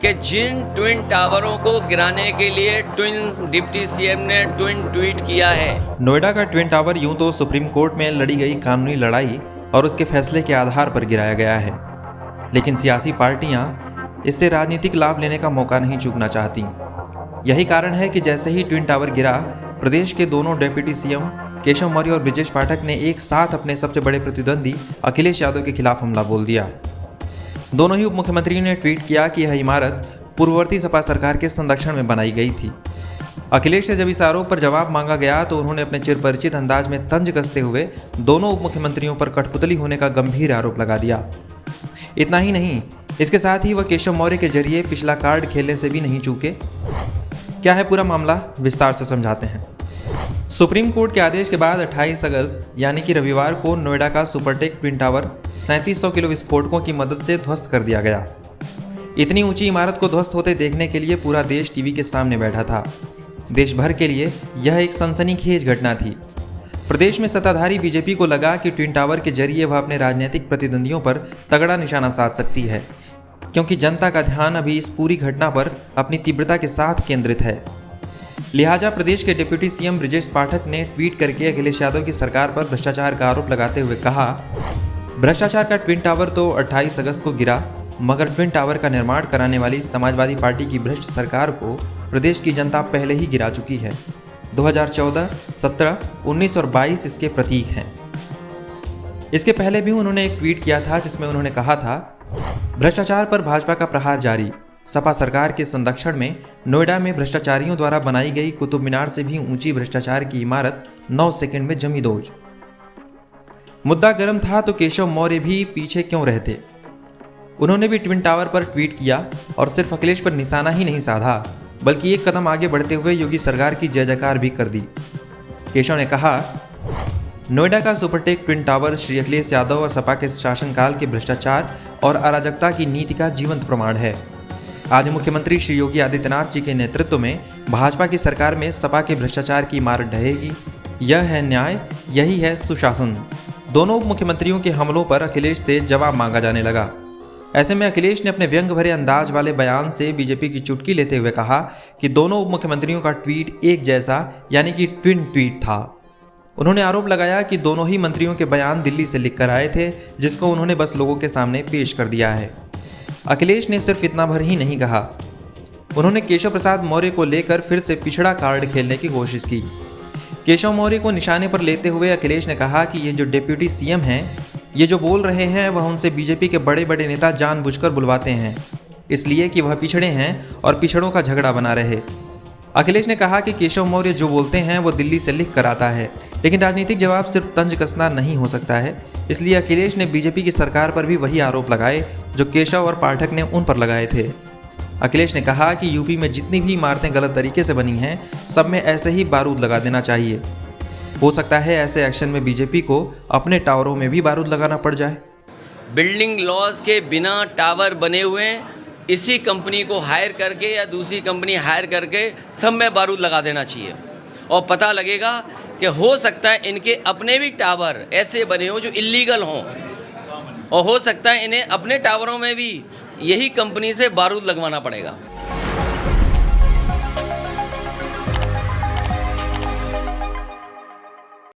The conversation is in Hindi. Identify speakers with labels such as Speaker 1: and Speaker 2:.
Speaker 1: कि जिन ट्विन टावरों को गिराने के लिए ट्विंस डिप्टी सीएम ने ट्विन ट्वीट किया है।
Speaker 2: नोएडा का ट्विन टावर यूं तो सुप्रीम कोर्ट में लड़ी गई कानूनी लड़ाई और उसके फैसले के आधार पर गिराया गया है, लेकिन सियासी पार्टियां इससे राजनीतिक लाभ लेने का मौका नहीं चूकना चाहती। यही कारण है कि जैसे ही ट्विन टावर गिरा, प्रदेश के दोनों डिप्टी सीएम केशव मौर्य और ब्रजेश पाठक ने एक साथ अपने सबसे बड़े प्रतिद्वंदी अखिलेश यादव के खिलाफ हमला बोल दिया। दोनों ही उप मुख्यमंत्रियों ने ट्वीट किया कि यह इमारत पूर्ववर्ती सपा सरकार के संरक्षण में बनाई गई थी। अखिलेश से जब इस आरोप पर जवाब मांगा गया तो उन्होंने अपने चिरपरिचित अंदाज में तंज कसते हुए दोनों उप मुख्यमंत्रियों पर कठपुतली होने का गंभीर आरोप लगा दिया। इतना ही नहीं, इसके साथ ही वह केशव मौर्य के जरिए पिछला कार्ड खेलने से भी नहीं चूके। क्या है पूरा मामला, विस्तार से समझाते हैं। सुप्रीम कोर्ट के आदेश के बाद 28 अगस्त यानी कि रविवार को नोएडा का सुपरटेक ट्विन टावर 3700 किलो विस्फोटकों की मदद से ध्वस्त कर दिया गया। इतनी ऊंची इमारत को ध्वस्त होते देखने के लिए पूरा देश टीवी के सामने बैठा था। देश भर के लिए यह एक सनसनीखेज घटना थी। प्रदेश में सत्ताधारी बीजेपी को लगा कि ट्विन टावर के जरिए वह अपने राजनीतिक प्रतिद्वंदियों पर तगड़ा निशाना साध सकती है, क्योंकि जनता का ध्यान अभी इस पूरी घटना पर अपनी तीव्रता के साथ केंद्रित है। लिहाजा प्रदेश के डिप्टी सीएम ब्रजेश पाठक ने ट्वीट करके अखिलेश यादव की सरकार पर भ्रष्टाचार का आरोप लगाते हुए कहा, भ्रष्टाचार का ट्विन टावर तो 28 अगस्त को गिरा, मगर ट्विन टावर का निर्माण कराने वाली समाजवादी पार्टी की भ्रष्ट सरकार को प्रदेश की जनता पहले ही गिरा चुकी है। 2014, 17, 19 और 22 इसके प्रतीक हैं। इसके पहले भी उन्होंने एक ट्वीट किया था जिसमें उन्होंने कहा था, भ्रष्टाचार पर भाजपा का प्रहार जारी, सपा सरकार के संरक्षण में नोएडा में भ्रष्टाचारियों द्वारा बनाई गई कुतुब मीनार से भी ऊंची भ्रष्टाचार की इमारत 9 सेकंड में जमी दोज। मुद्दा गर्म था तो केशव मौर्य भी पीछे क्यों रहते। उन्होंने भी ट्विन टावर पर ट्वीट किया और सिर्फ अखिलेश पर निशाना ही नहीं साधा, बल्कि एक कदम आगे बढ़ते हुए योगी सरकार की जय जयकार भी कर दी। केशव ने कहा, नोएडा का Supertech twin tower Shri Akhilesh Yadav और सपा के शासनकाल के भ्रष्टाचार और अराजकता की नीति का जीवंत प्रमाण है। आज मुख्यमंत्री श्री योगी आदित्यनाथ जी के नेतृत्व में भाजपा की सरकार में सपा के भ्रष्टाचार की इमारत ढहेगी। यह है न्याय, यही है सुशासन। दोनों उप मुख्यमंत्रियों के हमलों पर अखिलेश से जवाब मांगा जाने लगा। ऐसे में अखिलेश ने अपने व्यंग भरे अंदाज वाले बयान से बीजेपी की चुटकी लेते हुए कहा कि दोनों उप मुख्यमंत्रियों का ट्वीट एक जैसा यानी कि ट्विन ट्वीट था। उन्होंने आरोप लगाया कि दोनों ही मंत्रियों के बयान दिल्ली से लिख कर आए थे, जिसको उन्होंने बस लोगों के सामने पेश कर दिया है। अखिलेश ने सिर्फ इतना भर ही नहीं कहा, उन्होंने केशव प्रसाद मौर्य को लेकर फिर से पिछड़ा कार्ड खेलने की कोशिश की। केशव मौर्य को निशाने पर लेते हुए अखिलेश ने कहा कि ये जो डिप्टी सीएम हैं, ये जो बोल रहे हैं वह उनसे बीजेपी के बड़े बड़े नेता जानबूझकर बुलवाते हैं, इसलिए कि वह पिछड़े हैं और पिछड़ों का झगड़ा बना रहे। अखिलेश ने कहा कि केशव मौर्य जो बोलते हैं वो दिल्ली से लिख कर आता है, लेकिन राजनीतिक जवाब सिर्फ तंज कसना नहीं हो सकता है। इसलिए अखिलेश ने बीजेपी की सरकार पर भी वही आरोप लगाए जो केशव और पाठक ने उन पर लगाए थे। अखिलेश ने कहा कि यूपी में जितनी भी इमारतें गलत तरीके से बनी हैं, सब में ऐसे ही बारूद लगा देना चाहिए। हो सकता है ऐसे एक्शन में बीजेपी को अपने टावरों में भी बारूद लगाना पड़ जाए।
Speaker 1: बिल्डिंग लॉज के बिना टावर बने हुए इसी कंपनी को हायर करके या दूसरी कंपनी हायर करके सब में बारूद लगा देना चाहिए, और पता लगेगा कि हो सकता है इनके अपने भी टावर ऐसे बने हो जो इल्लीगल हों, और हो सकता है इन्हें अपने टावरों में भी यही कंपनी से बारूद लगवाना पड़ेगा।